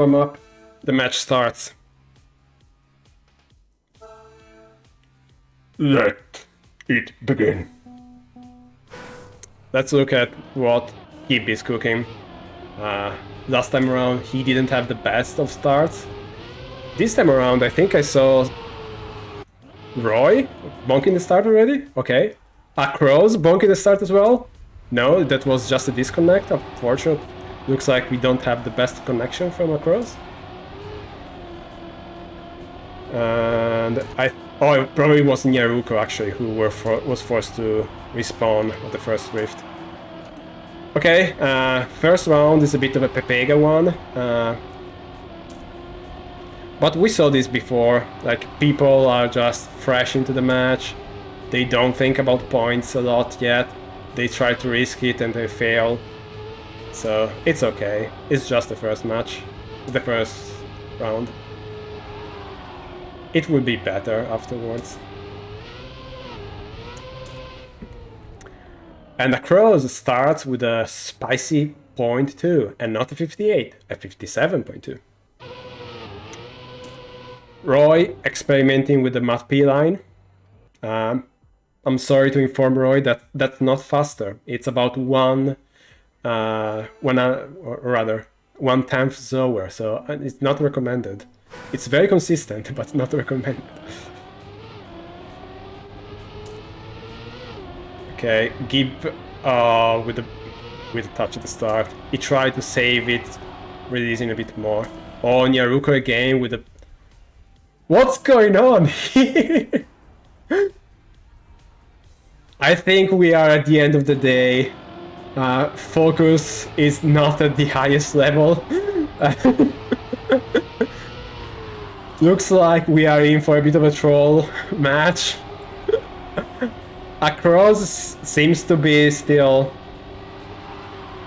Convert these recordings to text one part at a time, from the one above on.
Warm up, the match starts. Let it begin. Let's look at what Gib is cooking. Last time around he didn't have the best of starts. This time around I think I saw Roy bonking the start already. Okay. Acrose bonking the start as well. No, that was just a disconnect. Unfortunately, looks like we don't have the best connection from Acrose. And it probably was Nyaruko actually who was forced to respawn at the first rift. Okay, first round is a bit of a Pepega one. But we saw this before, like people are just fresh into the match. They don't think about points a lot yet. They try to risk it and they fail. So it's okay. It's just the first match, the first round. It will be better afterwards. And Acrose starts with a spicy 0.2 and not a 58, a 57.2. Roy experimenting with the MatP line. I'm sorry to inform Roy that that's not faster. It's about 1/10 slower, so it's not recommended. It's very consistent, but not recommended. Okay, Gib with a touch at the start. He tried to save it, releasing a bit more. Oh, Nyaruko again with a... What's going on here? I think we are at the end of the day. Focus is not at the highest level. Looks like we are in for a bit of a troll match. Acrose seems to be still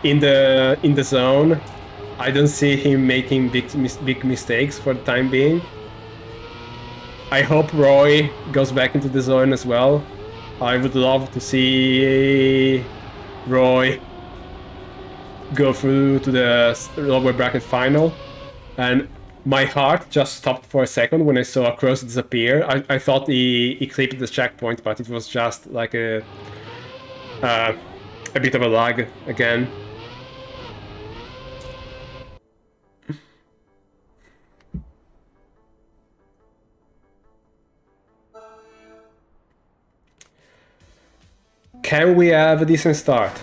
in the zone. I don't see him making big mistakes for the time being. I hope Roy goes back into the zone as well. I would love to see Roy go through to the lower bracket final. And my heart just stopped for a second when I saw Acrose disappear. I thought he clipped the checkpoint, but it was just like a bit of a lag again. Can we have a decent start?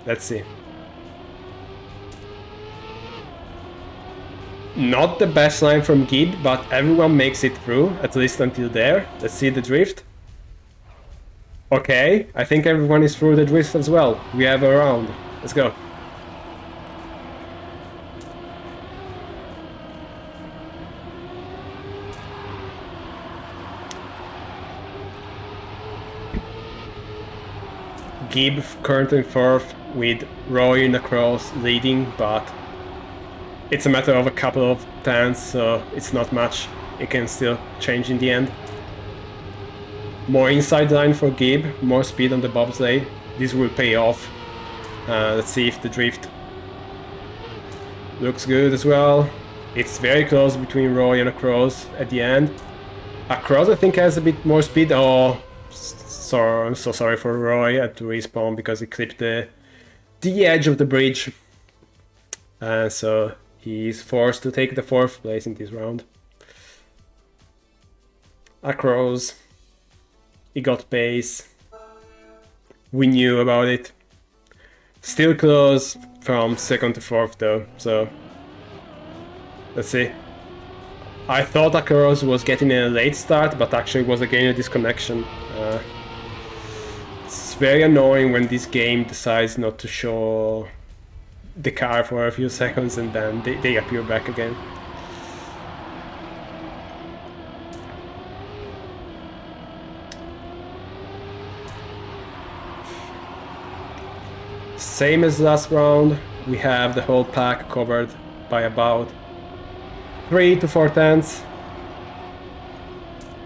Let's see. Not the best line from Gib, but everyone makes it through, at least until there. Let's see the drift. Okay, I think everyone is through the drift as well. We have a round. Let's go. Gib currently fourth with Roy and Acrose leading, but it's a matter of a couple of turns, so it's not much. It can still change in the end. More inside line for Gib, more speed on the bobsleigh. This will pay off. Let's see if the drift looks good as well. It's very close between Roy and Acrose at the end. Acrose I think has a bit more speed. Oh, so I'm so sorry for Roy. I had to respawn because he clipped the edge of the bridge. So he's forced to take the 4th place in this round. Acrose, he got pace. We knew about it. Still close from 2nd to 4th though, so let's see. I thought Acrose was getting a late start, but actually was again a disconnection. It's very annoying when this game decides not to show the car for a few seconds and then they appear back again. Same as last round, we have the whole pack covered by about 3 to 4 tenths.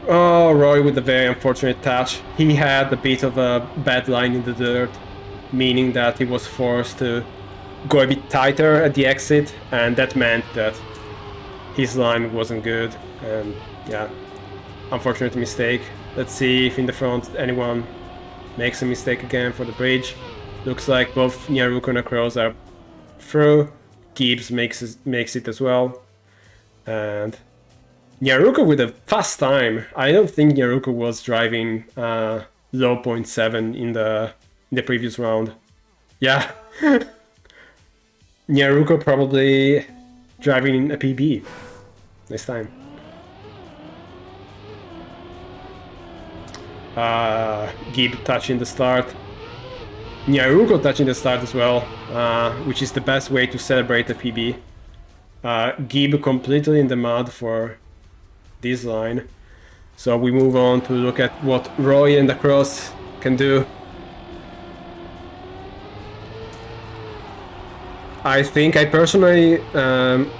Oh, Roy with a very unfortunate touch. He had a bit of a bad line in the dirt, meaning that he was forced to go a bit tighter at the exit, and that meant that his line wasn't good, and yeah, unfortunate mistake. Let's see if in the front anyone makes a mistake again for the bridge. Looks like both Nyaruko and Acrose are through. Gibbs makes it as well, and Nyaruko with a fast time. I don't think Nyaruko was driving low 0.7 in the previous round. Yeah. Nyaruko probably driving a PB this time. Gib touching the start. Nyaruko touching the start as well, which is the best way to celebrate a PB. Gib completely in the mud for this line. So we move on to look at what Roy and Acrose can do. I think I personally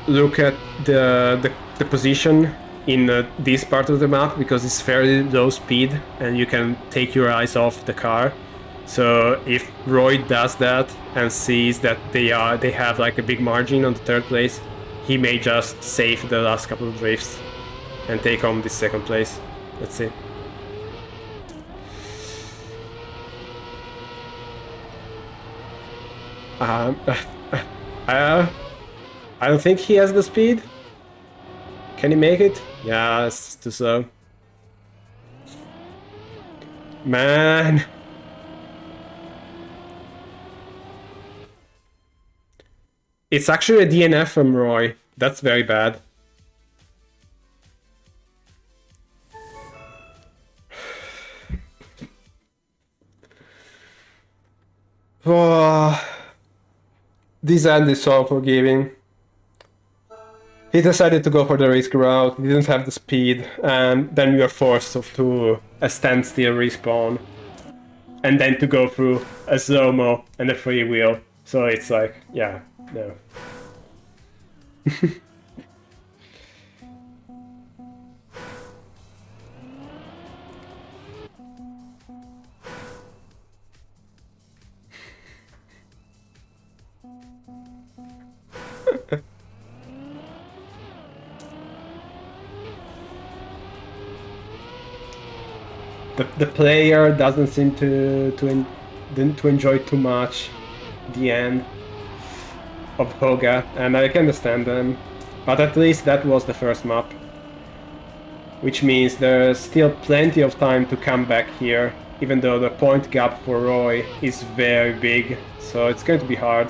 look at the position in this part of the map because it's fairly low speed and you can take your eyes off the car. So if Roy does that and sees that they have like a big margin on the third place, he may just save the last couple of drifts and take home this second place. Let's see. I don't think he has the speed. Can he make it? Yeah, it's too slow. Man. It's actually a DNF from Roy. That's very bad. Oh, this end is so unforgiving. He decided to go for the risk route, he didn't have the speed, and then we are forced to a standstill respawn. And then to go through a slow-mo and a freewheel. So it's like, yeah, no. The player doesn't seem to enjoy too much the end of Hoga, and I can understand them, but at least that was the first map, which means there's still plenty of time to come back here, even though the point gap for Roy is very big, so it's going to be hard.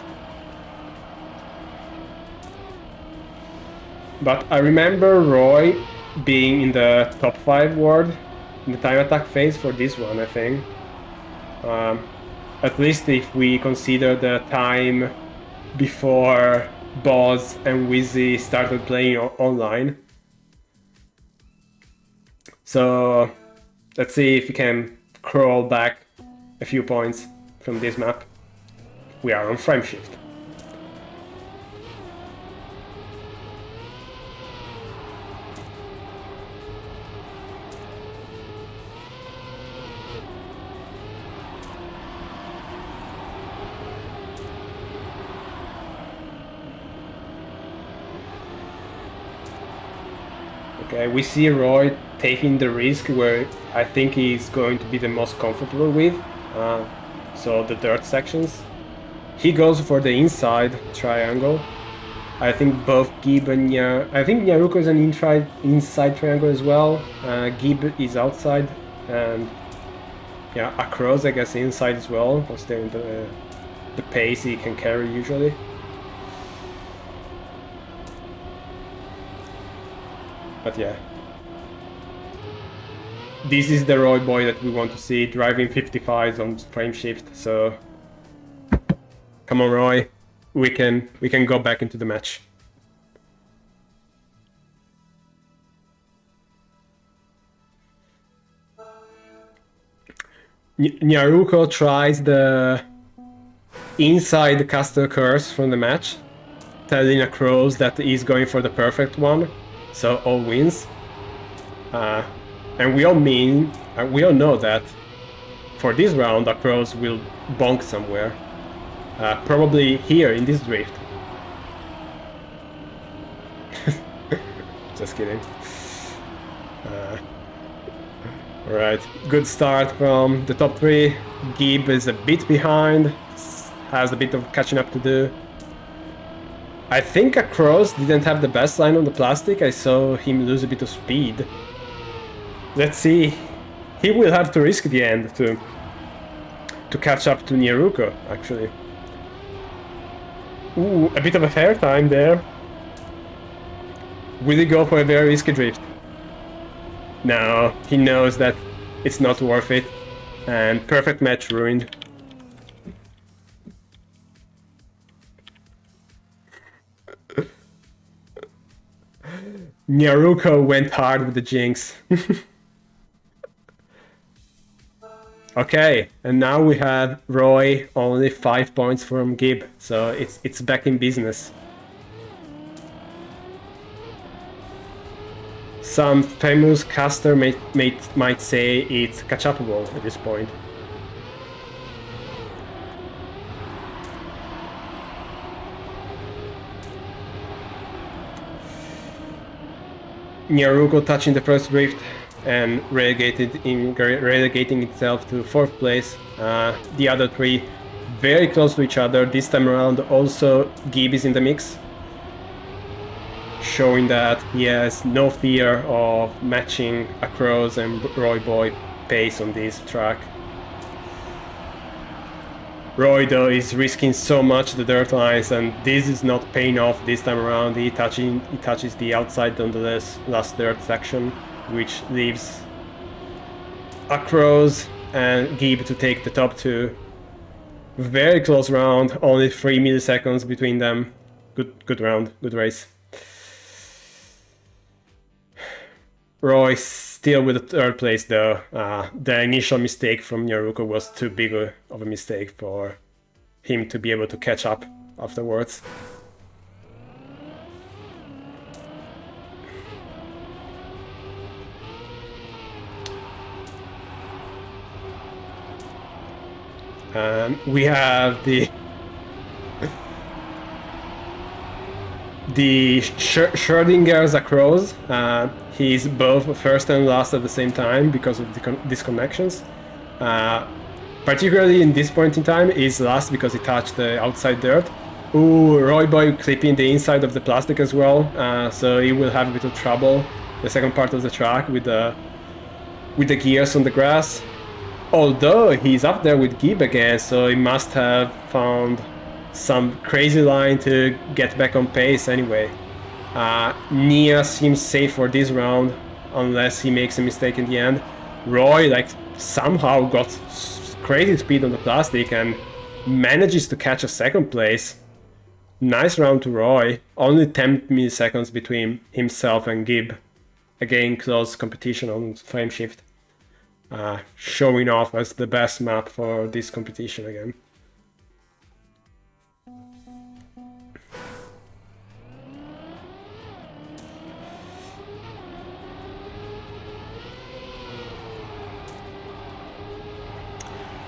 But I remember Roy being in the top 5 world in the time attack phase for this one, I think. At least if we consider the time before Boz and Wizzy started playing online. So let's see if we can crawl back a few points from this map. We are on frame shift. Okay, we see Roy taking the risk where I think he's going to be the most comfortable with, so the dirt sections. He goes for the inside triangle. I think both Gib and I think Nyaruko is an inside triangle as well. Gib is outside, and yeah, Acrose I guess inside as well, considering the pace he can carry usually. But yeah, this is the RealRoyboi that we want to see, driving 55s on frame shift, so come on Roy, we can go back into the match. Nyaruko tries the inside caster curse from the match, telling Acrose that he's going for the perfect one. So all wins, and we all know that for this round Acrose will bonk somewhere. Probably here in this drift. Just kidding. Alright, good start from the top 3. Gib is a bit behind, has a bit of catching up to do. I think Acrose didn't have the best line on the plastic. I saw him lose a bit of speed. Let's see. He will have to risk the end to catch up to Nyaruko, actually. Ooh, a bit of a fair time there. Will he go for a very risky drift? No, he knows that it's not worth it. And perfect match ruined. Nyaruko went hard with the jinx. Okay, and now we have Roy only 5 points from Gib, so it's back in business. Some famous caster might say it's catch-upable at this point. Nyaruko touching the first drift and relegating itself to 4th place. The other 3 very close to each other. This time around also Gib is in the mix, showing that he has no fear of matching Acrose and RealRoyboi pace on this track. Roy though is risking so much the dirt lines, and this is not paying off this time around. He touches the outside on the last dirt section, which leaves Acrose and Gib to take the top 2. Very close round, only 3 milliseconds between them. Good round, good race. Roy still with the 3rd place though. The initial mistake from Nyaruko was too big of a mistake for him to be able to catch up afterwards. We have the Schrodinger's Acrose. He's both first and last at the same time because of the disconnections. Particularly in this point in time, he's last because he touched the outside dirt. Ooh, RealRoyboi clipping the inside of the plastic as well, so he will have a bit of trouble the second part of the track with the gears on the grass. Although he's up there with Gib again, so he must have found some crazy line to get back on pace anyway. Nia seems safe for this round, unless he makes a mistake in the end. Roy somehow got crazy speed on the plastic and manages to catch a 2nd place. Nice round to Roy, only 10 milliseconds between himself and Gib. Again, close competition on frame shift. Showing off as the best map for this competition again.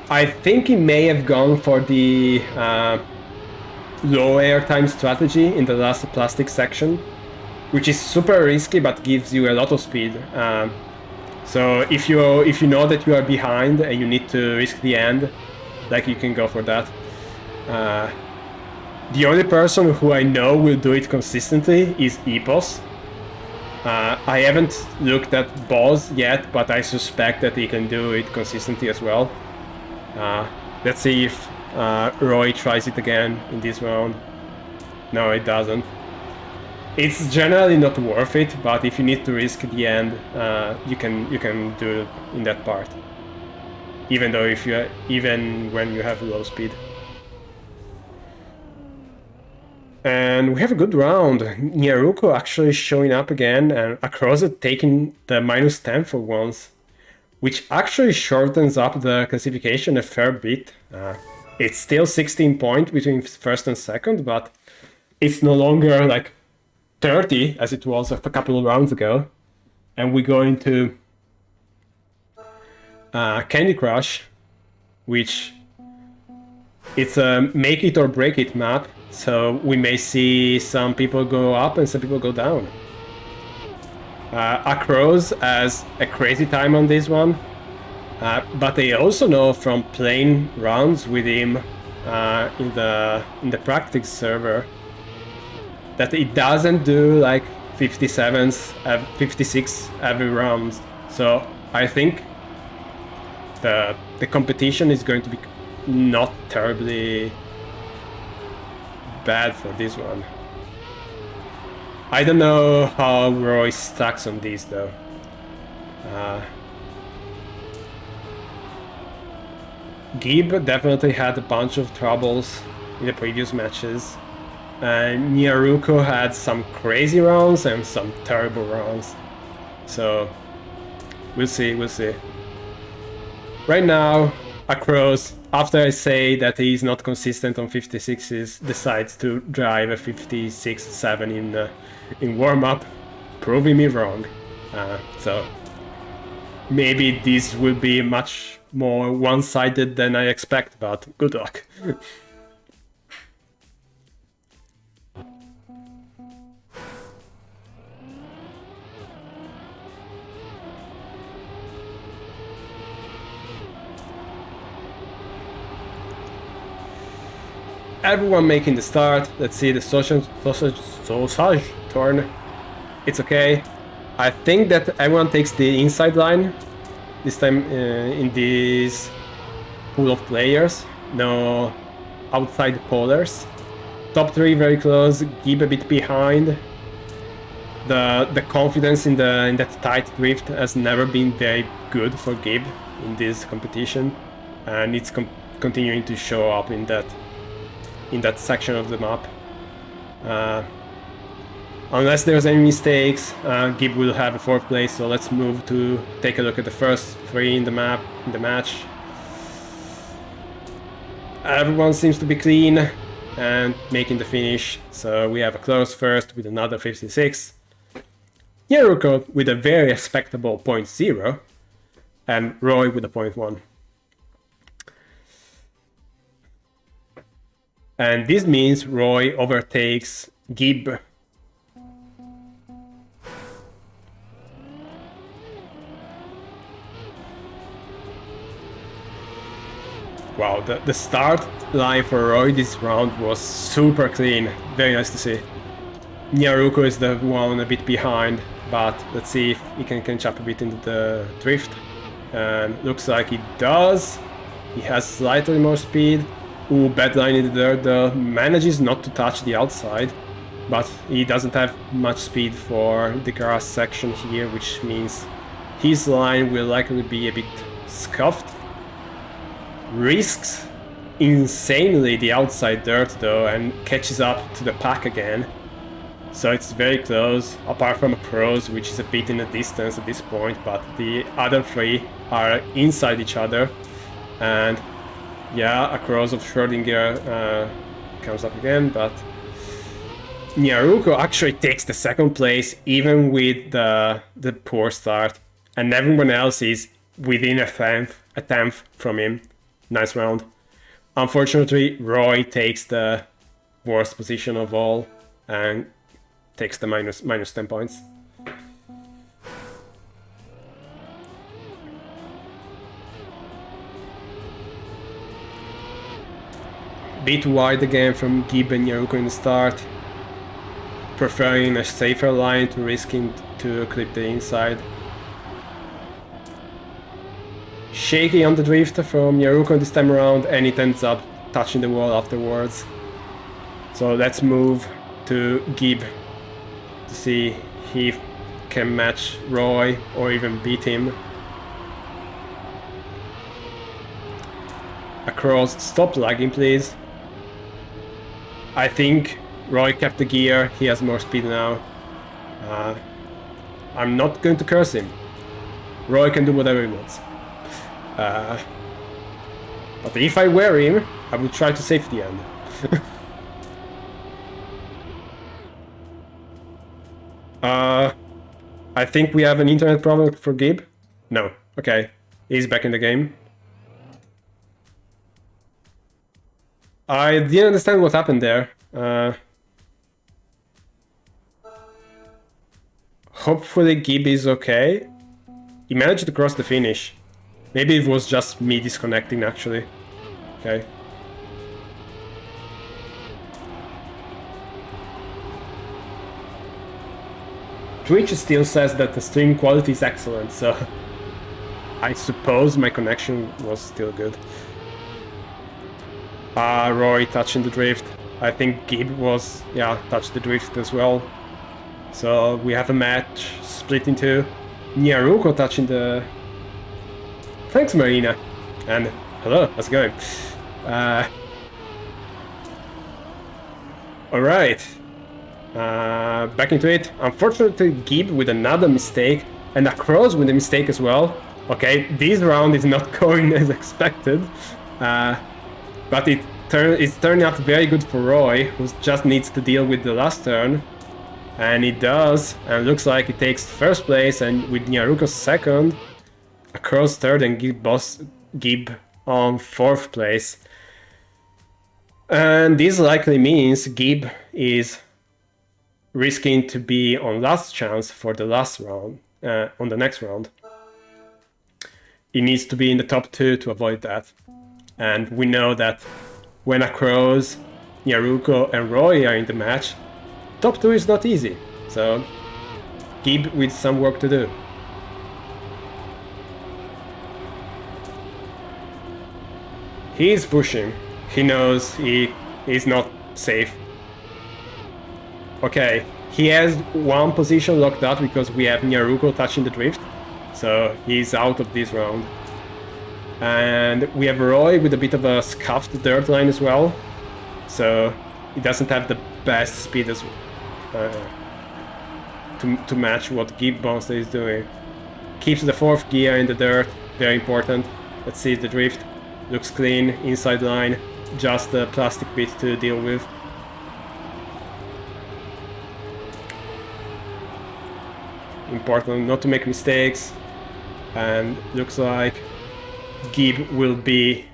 I think he may have gone for the low airtime strategy in the last plastic section, which is super risky but gives you a lot of speed. So if you know that you are behind and you need to risk the end, you can go for that. The only person who I know will do it consistently is Epos. I haven't looked at Boz yet, but I suspect that he can do it consistently as well. Let's see if Roy tries it again in this round. No, it doesn't. It's generally not worth it, but if you need to risk the end, you can do it in that part. Even when you have low speed. And we have a good round. Nyaruko actually showing up again, and Acrose taking the -10 for once, which actually shortens up the classification a fair bit. It's still 16 points between 1st and 2nd, but it's no longer 30 as it was a couple of rounds ago. And we go into Candy Crush, which It's a make it or break it map, so we may see some people go up and some people go down. Acrose has a crazy time on this one, but I also know from playing rounds with him in the practice server that it doesn't do like 57s, 56 every round. So I think the competition is going to be not terribly bad for this one. I don't know how Roy stacks on these though. Gib definitely had a bunch of troubles in the previous matches. Nyaruko had some crazy rounds and some terrible rounds. So we'll see, we'll see. Right now, Acrose, after I say that he's not consistent on 56s, decides to drive a 56-7 in warm-up, proving me wrong. So maybe this will be much more one-sided than I expect, but good luck. Everyone making the start. Let's see the sausage turn. It's okay. I think that everyone takes the inside line this time in this pool of players. No outside pollers. Top 3 very close. Gib a bit behind. The confidence in that tight drift has never been very good for Gib in this competition, and it's continuing to show up in that section of the map. Unless there's any mistakes, Gib will have a 4th place, so let's move to take a look at the first 3 in the match. Everyone seems to be clean and making the finish, so we have a close first with another 56. Nyaruko with a very respectable 0.0 and Roy with a 0.1. And this means Roy overtakes Gib. Wow, the start line for Roy this round was super clean. Very nice to see. Nyaruko is the one a bit behind, but let's see if he can catch up a bit into the drift. And looks like he does. He has slightly more speed. Ooh, bad line in the dirt though. Manages not to touch the outside, but he doesn't have much speed for the grass section here, which means his line will likely be a bit scuffed. Risks insanely the outside dirt though and catches up to the pack again. So it's very close, apart from Acrose, which is a bit in the distance at this point, but the other 3 are inside each other. And yeah, Acrose of Schrödinger comes up again, but Nyaruko actually takes the 2nd place even with the poor start, and everyone else is within a tenth from him. Nice round. Unfortunately, Roy takes the worst position of all and takes the minus 10 points. Bit wide again from Gib and Nyaruko in the start, preferring a safer line to risking to clip the inside. Shaky on the drift from Nyaruko this time around, and it ends up touching the wall afterwards. So let's move to Gib to see if he can match Roy or even beat him. Across, stop lagging please. I think Roy kept the gear, he has more speed now. I'm not going to curse him. Roy can do whatever he wants. But if I were him, I would try to save the end. I think we have an internet problem for Gib. No, okay, he's back in the game. I didn't understand what happened there. Hopefully Gib is okay. He managed to cross the finish. Maybe it was just me disconnecting actually. Okay. Twitch still says that the stream quality is excellent, so I suppose my connection was still good. Roy touching the drift. I think Gib was, yeah, touched the drift as well. So we have a match split in two. Nyaruko touching the... Thanks, Marina. And hello, how's it going? Alright. Back into it. Unfortunately, Gib with another mistake. And Acrose with a mistake as well. Okay, this round is not going as expected. But it's turning out very good for Roy, who just needs to deal with the last turn. And he does, and looks like he takes first place, and with Nyaruko second, Acrose third, and Gib on fourth place. And this likely means Gib is risking to be on last chance for the last round, on the next round. He needs to be in the top two to avoid that. And we know that when Acrose, Nyaruko, and Roy are in the match, top 2 is not easy, so Gib with some work to do. He is pushing. He knows he is not safe. Okay, he has one position locked out because we have Nyaruko touching the drift, so he's out of this round. And we have Roy with a bit of a scuffed dirt line as well, so he doesn't have the best speed as to match what Gibbonster is doing. Keeps the fourth gear in the dirt, very important. Let's see the drift. Looks clean, inside line, just a plastic bit to deal with. Important not to make mistakes, and looks like Gib will be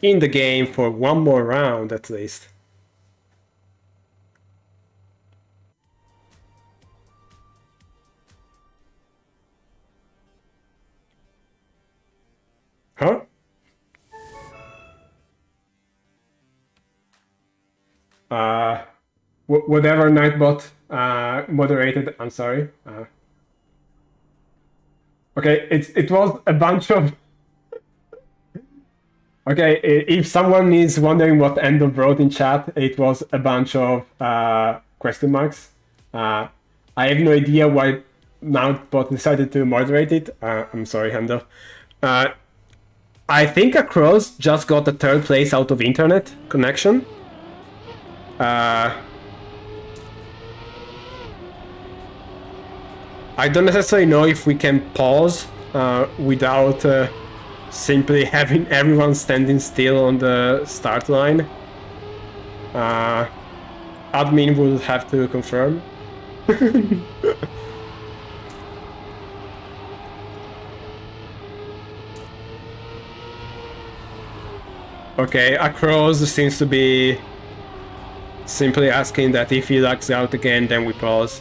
in the game for one more round at least. Huh? Whatever Nightbot moderated, I'm sorry. Okay, it was a bunch of... Okay, if someone is wondering what Endo wrote in chat, it was a bunch of question marks. I have no idea why Nightbot decided to moderate it. I'm sorry, Endo. I think Acrose just got the third place out of internet connection. I don't necessarily know if we can pause without simply having everyone standing still on the start line. Admin will have to confirm. Okay, Acrose seems to be simply asking that if he lags out again, then we pause.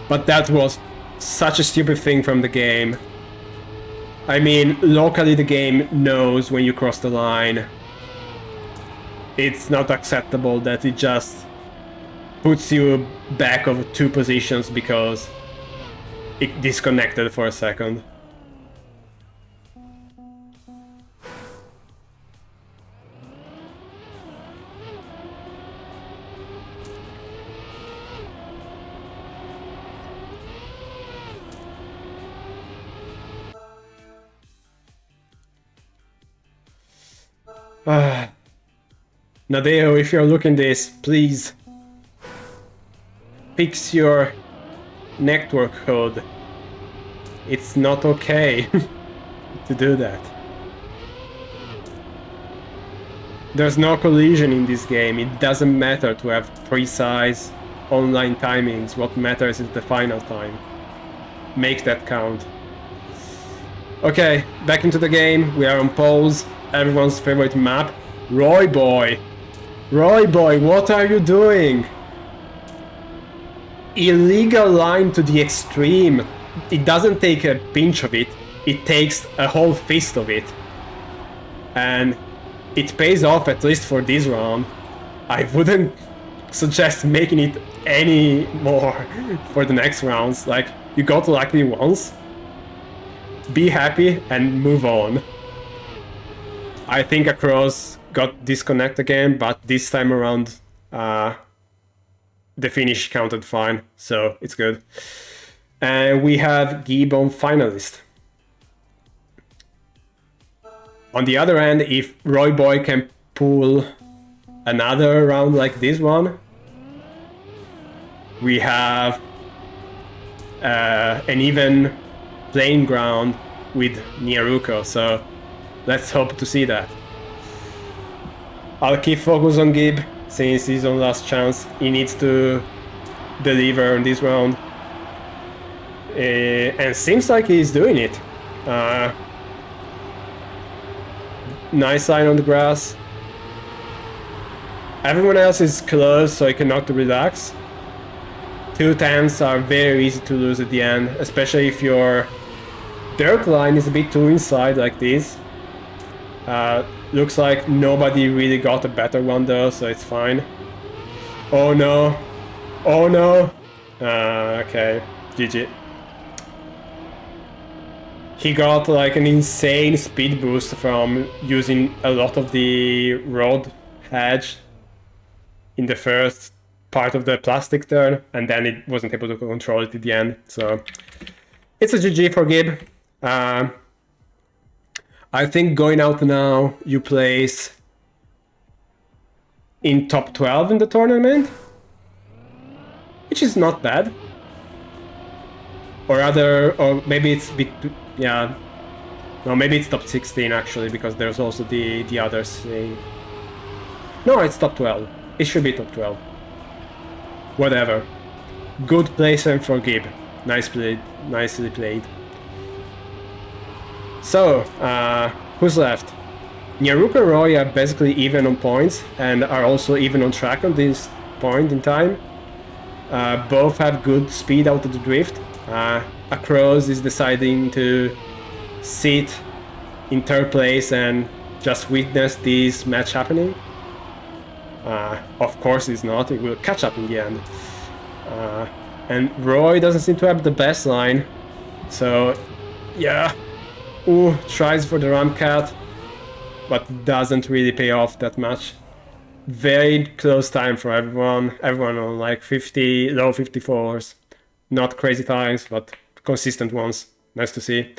But that was such a stupid thing from the game. I mean, locally the game knows when you cross the line. It's not acceptable that it just puts you back of 2 positions because it disconnected for a second. Nadeo, if you're looking this, please fix your network code. It's not okay to do that. There's no collision in this game. It doesn't matter to have precise online timings. What matters is the final time. Make that count. Okay, back into the game. We are on poles. Everyone's favorite map. RealRoyboi! RealRoyboi, what are you doing? Illegal line to the extreme. It doesn't take a pinch of it, it takes a whole fist of it. And it pays off, at least for this round. I wouldn't suggest making it any more for the next rounds. Like, you got lucky once, be happy and move on. I think Acrose got disconnect again, but this time around the finish counted fine, so it's good. And we have Gibbon finalist. On the other hand, if RealRoyboi can pull another round like this one, we have an even playing ground with Nyaruko, so let's hope to see that. I'll keep focus on Gib, since he's on last chance. He needs to deliver on this round. And seems like he's doing it. Nice line on the grass. Everyone else is close, so he cannot relax. 210s are very easy to lose at the end, especially if your dirt line is a bit too inside like this. Looks like nobody really got a better one though, so it's fine. Oh no. Oh no. Okay, GG. He got like an insane speed boost from using a lot of the road hedge in the first part of the plastic turn, and then it wasn't able to control it at the end. So it's a GG for Gib. I think going out now, you place in top 12 in the tournament, which is not bad. Or rather, or maybe it's bit, yeah. No, maybe it's top 16 actually, because there's also the others. No, it's top 12. It should be top 12. Whatever. Good placement for Gib. Nice played, nicely played. So, who's left? Nyaruko and Roy are basically even on points and are also even on track on this point in time. Both have good speed out of the drift. Acrose is deciding to sit in third place and just witness this match happening. Of course he's not, he will catch up in the end. And Roy doesn't seem to have the best line, so yeah. Ooh, tries for the Ramcat, but doesn't really pay off that much. Very close time for everyone. Everyone on like 50, low 54s. Not crazy times, but consistent ones. Nice to see.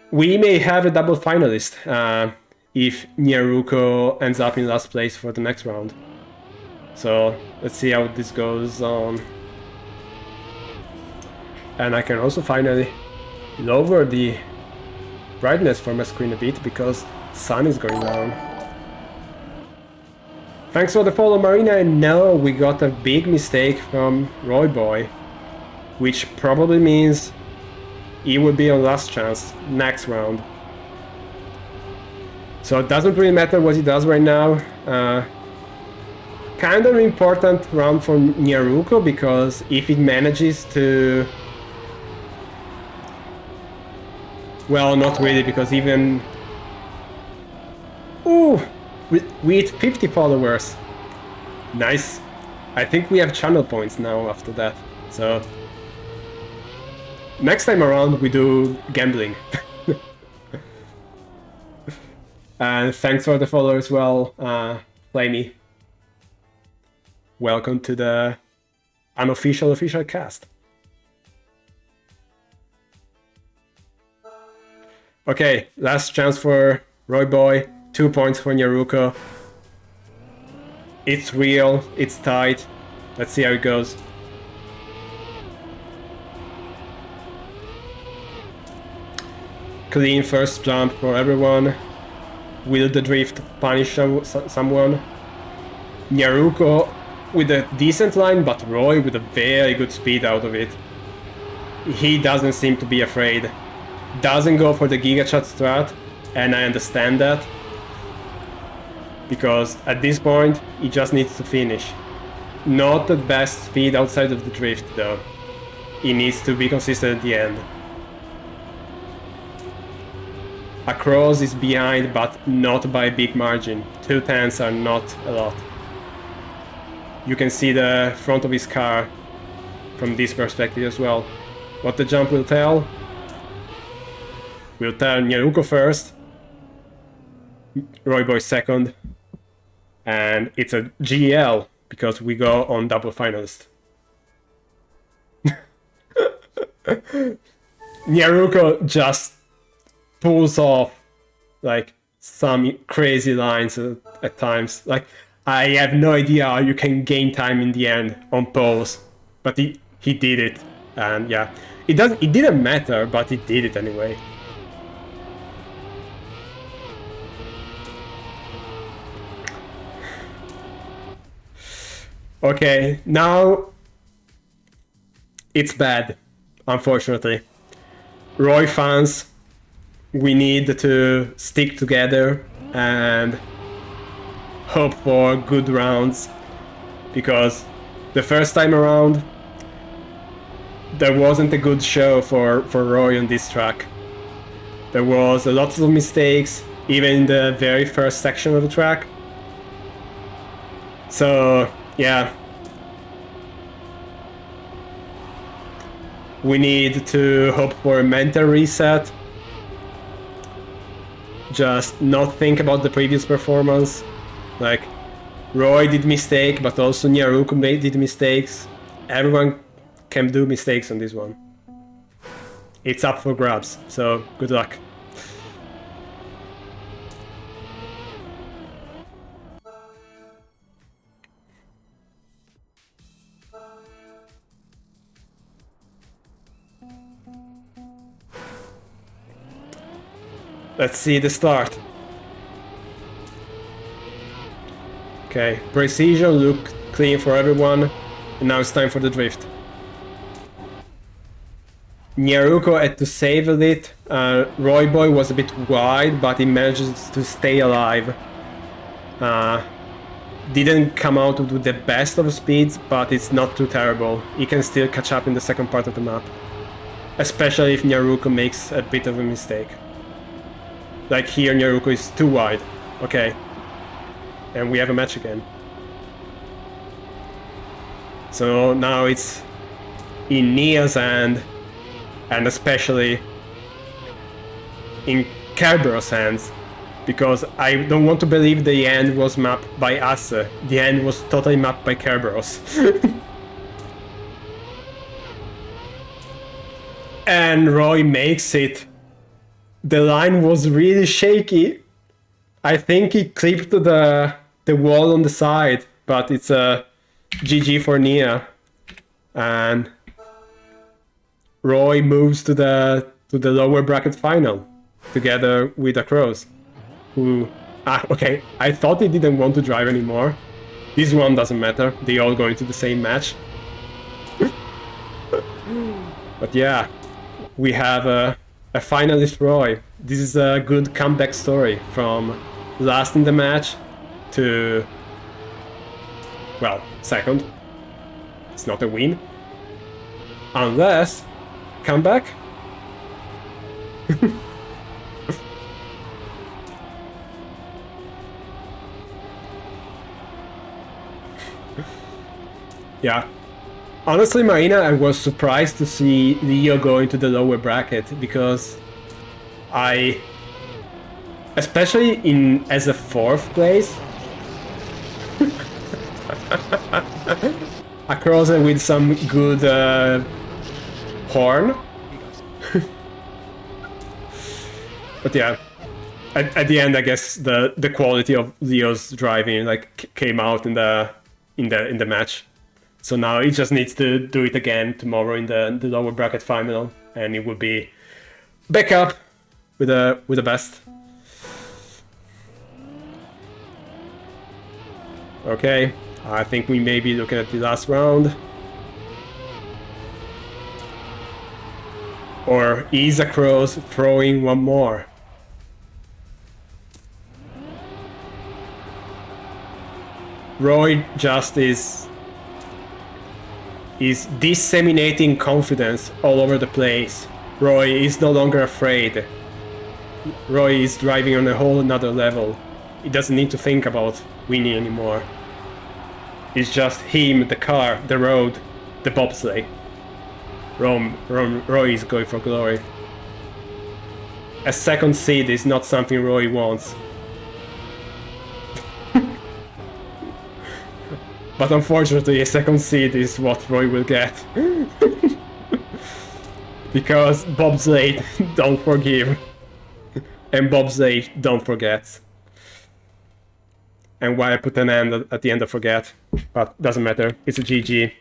We may have a double finalist if Nyaruko ends up in last place for the next round. So let's see how this goes on. And I can also finally lower the brightness for my screen a bit because sun is going down. Thanks for the follow, Marina. And now we got a big mistake from RealRoyboi, which probably means he will be on last chance next round. So it doesn't really matter what he does right now. Kind of an important round for Nyaruko, because if he manages to... Well, not really, because even... Ooh! With 50 followers. Nice. I think we have channel points now after that. So... Next time around we do gambling. And thanks for the follow as well, Flamey. Welcome to the unofficial official cast. Okay, last chance for RealRoyboi. 2 points for Nyaruko. It's real, it's tight. Let's see how it goes. Clean first jump for everyone. Will the drift punish someone? Nyaruko with a decent line, but Roy with a very good speed out of it. He doesn't seem to be afraid. Doesn't go for the Giga Shot strat, and I understand that. because at this point he just needs to finish. Not the best speed outside of the drift though. He needs to be consistent at the end. Acrose is behind, but not by a big margin. 2/10 are not a lot. You can see the front of his car from this perspective as well. What the jump will tell? We'll tell Nyaruko first, RealRoyboi second, and it's a GL because we go on double finalist. Nyaruko just pulls off like some crazy lines at times. Like, I have no idea how you can gain time in the end on poles, but he did it, and yeah, it didn't matter, but he did it anyway. Okay, now it's bad, unfortunately. Roy fans, we need to stick together and hope for good rounds, because the first time around there wasn't a good show for Roy on this track. There was lots of mistakes, even in the very first section of the track. So yeah, we need to hope for a mental reset. Just not think about the previous performance. Like, Roy did mistake, but also Nyaruko did mistakes. Everyone can do mistakes on this one. It's up for grabs, so good luck. Let's see the start. Okay, precision looked clean for everyone, and now it's time for the drift. Nyaruko had to save a bit. RealRoyboi was a bit wide, but he managed to stay alive. Didn't come out with the best of speeds, but it's not too terrible. He can still catch up in the second part of the map, especially if Nyaruko makes a bit of a mistake. Like here, Nyaruko is too wide. Okay. And we have a match again. So now it's in Nia's hand, and especially in Kerberos' hands, because I don't want to believe the end was mapped by us. The end was totally mapped by Kerberos. And Roy makes it. The line was really shaky. I think he clipped the wall on the side, but it's a GG for Nia. And Roy moves to the lower bracket final together with Acrose, who okay, I thought he didn't want to drive anymore. This one doesn't matter. They all go into the same match. But yeah, we have a finalist Roy. This is a good comeback story from last in the match to, well, second. It's not a win. Unless, comeback? Yeah. Honestly, Marina, I was surprised to see Leo go into the lower bracket, because especially as a fourth place, Acrose with some good horn. But yeah, at the end, I guess the quality of Leo's driving like came out in the match. So now he just needs to do it again tomorrow in the lower bracket final, and it will be back up with the best. Okay, I think we may be looking at the last round. Or is Acrose throwing one more? Roy just is disseminating confidence all over the place. Roy is no longer afraid. Roy is driving on a whole another level. He doesn't need to think about winning anymore. It's just him, the car, the road, the bobsleigh. Roy is going for glory. A second seed is not something Roy wants. But unfortunately, a second seed is what Roy will get. Because bobsleigh don't forgive. And bobsleigh don't forget. And why I put an end at the end of forget. But doesn't matter, it's a GG.